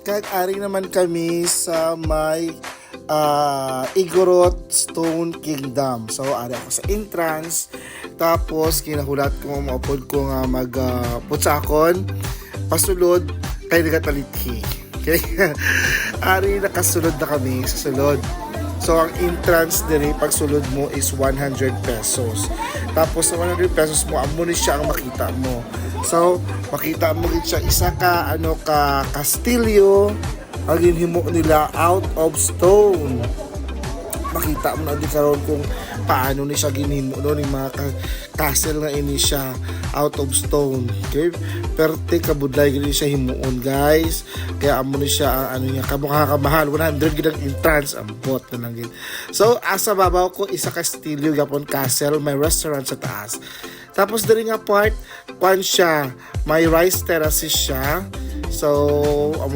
Kag ari naman kami sa may Igorot Stone Kingdom. So ari ako sa entrance. Tapos kinahulat ko maupod ko nga putsakon pasulod kay nagatalithi. Okay? Ari nakasulod na kami sa sulod. So ang entrance diri pagsulod mo is 100 pesos. Tapos sa 100 pesos mo amo ni siya ang makita mo. So makita mo gid siya isa ka kastilyo ang ginhimo nila out of stone. Makita mo na di karon kung paano ni siya ginhimo no ni mga castle na ini siya out of stone. Okay? Perte kabudlay gini siya himuon, guys. Kaya amo ni siya ang niya kamahal 100 gid ang entrance ang bot na lang gid. So asa babaw ko isa kastilyo gapon castle, may restaurant sa taas. Tapos diri nga part kwan siya, may rice terraces siya. So amo